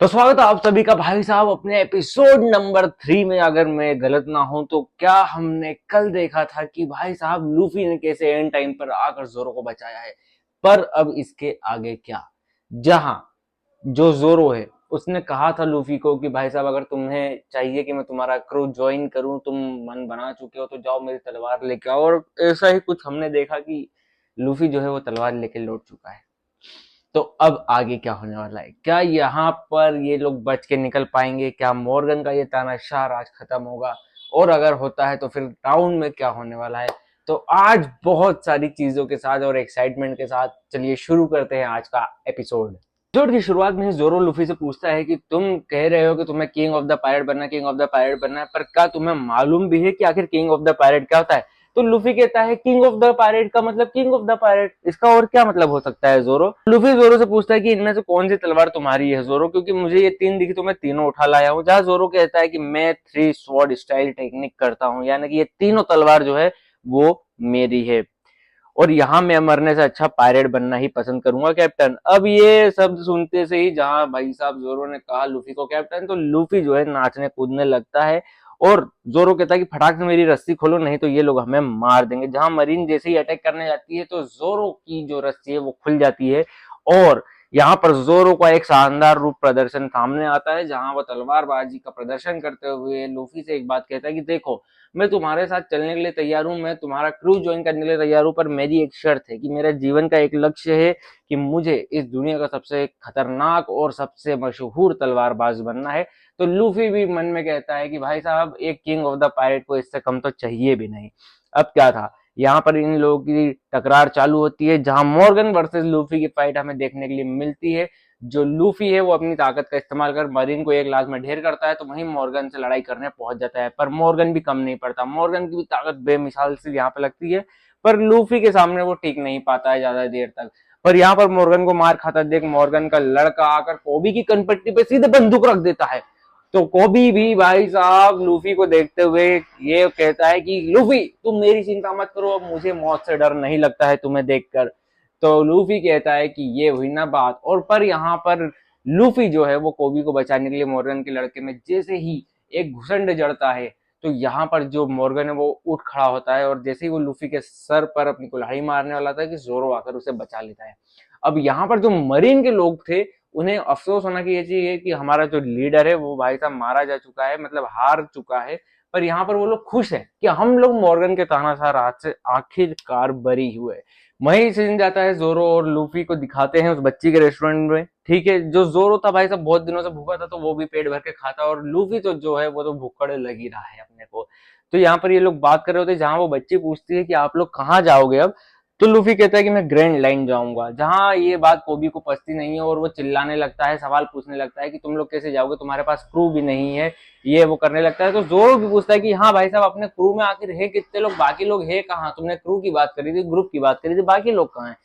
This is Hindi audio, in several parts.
तो स्वागत है आप सभी का भाई साहब अपने एपिसोड नंबर 3 में। अगर मैं गलत ना हूं तो क्या हमने कल देखा था कि भाई साहब लूफी ने कैसे एंड टाइम पर आकर जोरो को बचाया है। पर अब इसके आगे क्या, जहां जो जोरो है उसने कहा था लूफी को कि भाई साहब अगर तुम्हें चाहिए कि मैं तुम्हारा क्रू ज्वाइन करूं, तुम मन बना चुके हो तो जाओ मेरी तलवार लेके आओ। और ऐसा ही कुछ हमने देखा कि लूफी जो है वो तलवार लेके लौट चुका है। तो अब आगे क्या होने वाला है? क्या यहाँ पर ये लोग बच के निकल पाएंगे? क्या मॉर्गन का ये तानाशाह राज खत्म होगा? और अगर होता है तो फिर टाउन में क्या होने वाला है? तो आज बहुत सारी चीजों के साथ और एक्साइटमेंट के साथ चलिए शुरू करते हैं आज का एपिसोड। एपिसोड की शुरुआत में जोरो लूफी से पूछता है कि तुम कह रहे हो कि तुम्हें किंग ऑफ द पायरेट बनना है, किंग ऑफ द पायरेट बनना है, पर क्या तुम्हें मालूम भी है कि आखिर किंग ऑफ द पायरेट क्या होता है? तो लूफी कहता है किंग ऑफ द पायरेट का मतलब किंग ऑफ द पायरेट, इसका और क्या मतलब हो सकता है जोरो? लूफी जोरो से पूछता है कि इनमें से कौन सी तलवार तुम्हारी है जोरो, क्योंकि मुझे ये तीन दिखी तो मैं तीनों उठा लाया हूँ। जहां जोरो कहता है कि मैं थ्री स्वॉर्ड स्टाइल टेक्निक करता हूँ, यानी कि ये तीनों तलवार जो है वो मेरी है और यहाँ मैं मरने से अच्छा पायरेट बनना ही पसंद करूंगा कैप्टन। अब ये शब्द सुनते से ही जहां भाई साहब जोरो ने कहा लूफी को कैप्टन, तो लूफी जो है नाचने कूदने लगता है और जोरो कहता है कि फटाक से मेरी रस्सी खोलो नहीं तो ये लोग हमें मार देंगे। जहां मरीन जैसे ही अटैक करने जाती है तो जोरो की जो रस्सी है वो खुल जाती है और यहाँ पर जोरो का एक शानदार रूप प्रदर्शन सामने आता है, जहां वो तलवारबाजी का प्रदर्शन करते हुए लूफी से एक बात कहता है कि देखो मैं तुम्हारे साथ चलने के लिए तैयार हूं, मैं तुम्हारा क्रू ज्वाइन करने के लिए तैयार हूं, पर मेरी एक शर्त है कि मेरे जीवन का एक लक्ष्य है कि मुझे इस दुनिया का सबसे खतरनाक और सबसे मशहूर तलवारबाज बनना है। तो लूफी भी मन में कहता है कि भाई साहब एक किंग ऑफ द पायरेट को इससे कम तो चाहिए भी नहीं। अब क्या था, यहाँ पर इन लोगों की टकरार चालू होती है, जहां मॉर्गन वर्सेस लूफी की फाइट हमें देखने के लिए मिलती है। जो लूफी है वो अपनी ताकत का इस्तेमाल कर मरीन को एक लाख में ढेर करता है, तो वहीं मॉर्गन से लड़ाई करने पहुंच जाता है। पर मॉर्गन भी कम नहीं पड़ता, मॉर्गन की भी ताकत बेमिसाल से यहाँ पे लगती है, पर लूफी के सामने वो टिक नहीं पाता है ज्यादा देर तक। पर यहाँ पर मॉर्गन को मार खाता देख मॉर्गन का लड़का आकर कोबी की कनपट्टी पे सीधे बंदूक रख देता है। तो कोबी भी भाई साहब लूफी को देखते हुए ये कहता है कि लूफी तुम मेरी चिंता मत करो, अब मुझे मौत से डर नहीं लगता है तुम्हें देखकर। तो लूफी कहता है कि ये हुई ना बात। और पर यहाँ पर लूफी जो है वो कोबी को बचाने के लिए मॉर्गन के लड़के में जैसे ही एक घुसंड जड़ता है, तो यहाँ पर जो मॉर्गन है वो उठ खड़ा होता है और जैसे ही वो लूफी के सर पर अपनी कुल्हाड़ी मारने वाला था कि जोरो आकर उसे बचा लेता है। अब यहाँ पर जो मरीन के लोग थे उन्हें अफसोस होना की ये चाहिए कि हमारा जो लीडर है वो भाई साहब मारा जा चुका है, मतलब हार चुका है। पर यहाँ पर वो लोग खुश हैं कि हम लोग मॉर्गन के तानाशाह राज से आखिरकार बरी हुए। वहीं सीन जाता है जोरो और लूफी को दिखाते हैं उस बच्ची के रेस्टोरेंट में। ठीक है, जो जोरो था भाई साहब बहुत दिनों से भूखा था तो वो भी पेट भर के खाता, और लूफी तो जो है वो तो भूखड़ लग ही रहा है अपने को। तो यहाँ पर ये लोग बात कर रहे होते हैं, जहां वो बच्ची पूछती है कि आप लोग कहाँ जाओगे अब, तो लूफी कहता है कि मैं ग्रैंड लाइन जाऊंगा। जहां ये बात कोबी को पचती नहीं है और वो चिल्लाने लगता है, सवाल पूछने लगता है कि तुम लोग कैसे जाओगे, तुम्हारे पास क्रू भी नहीं है, ये वो करने लगता है। तो जोरो भी पूछता है कि हाँ भाई साहब अपने क्रू में आखिर है कितने लोग, बाकी लोग है कहाँ, तुमने क्रू की बात करी थी, ग्रुप की बात करी थी, बाकी लोग कहाँ हैं?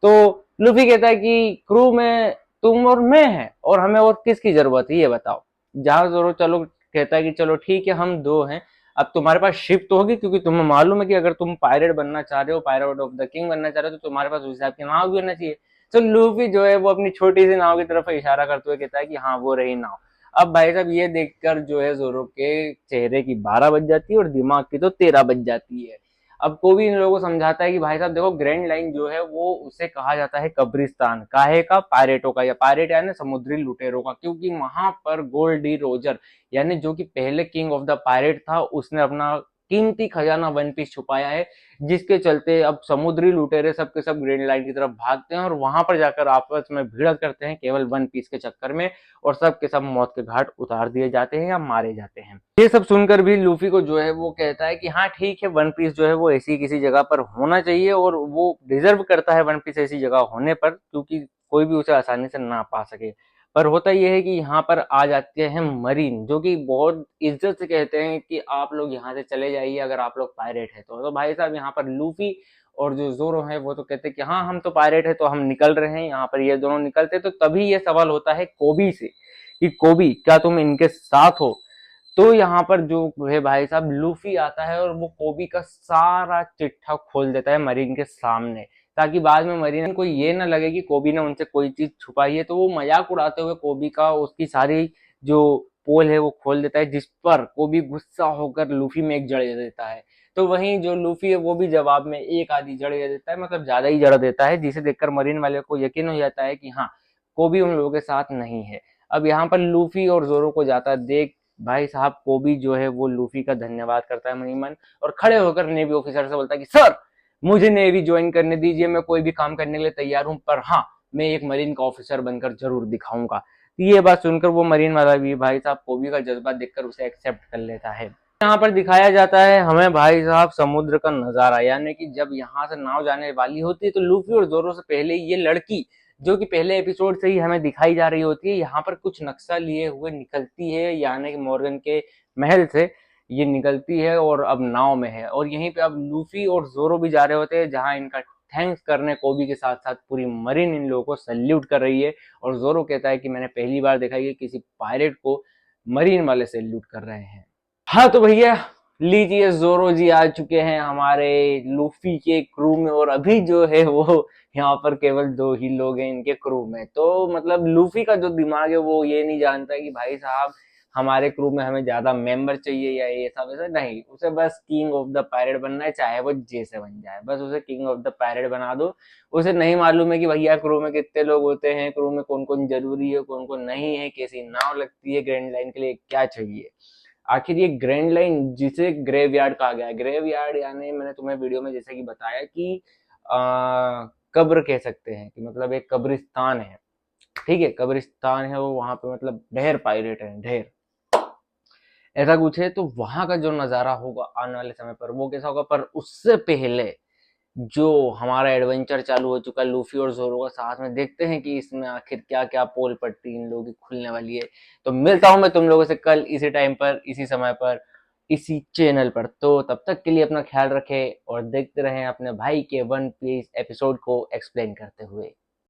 तो लूफी कहता है कि क्रू में तुम और मैं है और हमें और किसकी जरूरत है ये बताओ। जहां जोरो चलो कहता है कि चलो ठीक है हम दो हैं, अब तुम्हारे पास शिप तो होगी, क्योंकि तुम्हें मालूम है कि अगर तुम पायरेट बनना चाह रहे हो, पायरेट ऑफ द किंग बनना चाह रहे हो, तो तुम्हारे पास उस हिसाब की नाव भी होना चाहिए। तो लूफी जो है वो अपनी छोटी सी नाव की तरफ इशारा करते हुए कहता है कि हाँ वो रही नाव। अब भाई साहब ये देखकर जो है जोरो के चेहरे की 12 बज जाती है और दिमाग की तो 13 बज जाती है। अब को भी इन लोगों को समझाता है कि भाई साहब देखो ग्रैंड लाइन जो है वो उसे कहा जाता है कब्रिस्तान, काहे का, पायरेटों का, या पायरेट यानी समुद्री लुटेरों का, क्योंकि वहां पर गोल्ड डी रोजर यानी जो कि पहले किंग ऑफ द पायरेट था उसने अपना कीमती खजाना वन पीस छुपाया है, जिसके चलते अब समुद्री लुटेरे सब के सब ग्रीन लाइन की तरफ भागते हैं और वहां पर जाकर आपस में भिड़त करते हैं केवल वन पीस के चक्कर में, और सब के सब मौत के घाट उतार दिए जाते हैं या मारे जाते हैं। ये सब सुनकर भी लूफी को जो है वो कहता है कि हाँ ठीक है वन पीस जो है वो ऐसी किसी जगह पर होना चाहिए और वो डिजर्व करता है वन पीस ऐसी जगह होने पर, क्योंकि कोई भी उसे आसानी से ना पा सके। पर होता यह है कि यहाँ पर आ जाते हैं मरीन, जो कि बहुत इज्जत से कहते हैं कि आप लोग यहाँ से चले जाइए अगर आप लोग पायरेट है तो भाई साहब यहाँ पर लूफी और जो जोरो है वो तो कहते हैं कि हाँ हम तो पायरेट है तो हम निकल रहे हैं। यहाँ पर ये दोनों निकलते तो तभी ये सवाल होता है कोबी से कि कोबी क्या तुम इनके साथ हो? तो यहाँ पर जो है भाई साहब लूफी आता है और वो कोबी का सारा चिट्ठा खोल देता है मरीन के सामने, ताकि बाद में मरीन को ये ना लगे कि कोबी ने उनसे कोई चीज छुपाई है। तो वो मजाक उड़ाते हुए कोबी का उसकी सारी जो पोल है वो खोल देता है, जिस पर कोबी गुस्सा होकर लूफी में एक जड़ दे देता है। तो वहीं जो लूफी है वो भी जवाब में एक आधी जड़ दे देता है, मतलब ज्यादा ही जड़ देता है, जिसे देखकर मरीन वाले को यकीन हो जाता है कि हाँ, कोबी उन लोगों के साथ नहीं है। अब यहाँ पर लूफी और जोरो को जाता देख भाई साहब कोबी जो है वो लूफी का धन्यवाद करता है मनी मन, और खड़े होकर नेवी ऑफिसर से बोलता है कि सर, मुझे नेवी ज्वाइन करने दीजिए, मैं कोई भी काम करने के लिए तैयार हूँ, पर हाँ, मैं एक मरीन का ऑफिसर बनकर जरूर दिखाऊंगा। ये बात सुनकर वो मरीन वाला भी भाई साहब कोबी का जज्बा देखकर उसे एक्सेप्ट कर लेता है। यहाँ पर दिखाया जाता है हमें भाई साहब समुद्र का नजारा, यानी कि जब यहाँ से नाव जाने वाली होती है तो लूफी और जोरो से पहले ये लड़की, जो कि पहले एपिसोड से ही हमें दिखाई जा रही होती है, यहाँ पर कुछ नक्शा लिए हुए निकलती है, यानी कि मॉर्गन के महल से ये निकलती है और अब नाव में है। और यहीं पे अब लूफी और जोरो भी जा रहे होते हैं, जहां इनका थैंक्स करने कोबी के साथ साथ पूरी मरीन इन लोगों को सल्यूट कर रही है। और जोरो कहता है कि मैंने पहली बार देखा कि किसी पायरेट को मरीन वाले सल्यूट कर रहे हैं। हाँ तो भैया लीजिए, जोरो जी आ चुके हैं हमारे लूफी के क्रू में, और अभी जो है वो यहाँ पर केवल 2 ही लोग हैं इनके क्रू में। तो मतलब लूफी का जो दिमाग है वो ये नहीं जानता कि भाई साहब हमारे क्रू में हमें ज्यादा मेंबर चाहिए या ये सब ऐसा नहीं, उसे बस किंग ऑफ द पायरेट बनना है, चाहे वो जैसे बन जाए, बस उसे किंग ऑफ द पायरेट बना दो। उसे नहीं मालूम है कि भैया क्रू में कितने लोग होते हैं, क्रू में कौन कौन जरूरी है, कौन कौन नहीं है, कैसी नाव लगती है, ग्रैंड लाइन के लिए क्या चाहिए। आखिर ये ग्रैंड लाइन जिसे ग्रेवयार्ड कहा गया है, ग्रेवयार्ड यानी मैंने तुम्हें वीडियो में जैसे कि बताया कि कब्र कह सकते हैं, कि मतलब एक कब्रिस्तान है, ठीक है, कब्रिस्तान है वो, वहां पे मतलब ढेर पायरेट है, ढेर ऐसा कुछ है। तो वहां का जो नजारा होगा आने वाले समय पर वो कैसा होगा, पर उससे पहले जो हमारा एडवेंचर चालू हो चुका है लूफी और जोरो का साथ में, देखते हैं कि इसमें आखिर क्या क्या पोल पट्टी इन लोगों की खुलने वाली है। तो मिलता हूं मैं तुम लोगों से कल इसी टाइम पर, इसी समय पर, इसी चैनल पर। तो तब तक के लिए अपना ख्याल रखें और देखते रहें अपने भाई के वन पीस एपिसोड को एक्सप्लेन करते हुए।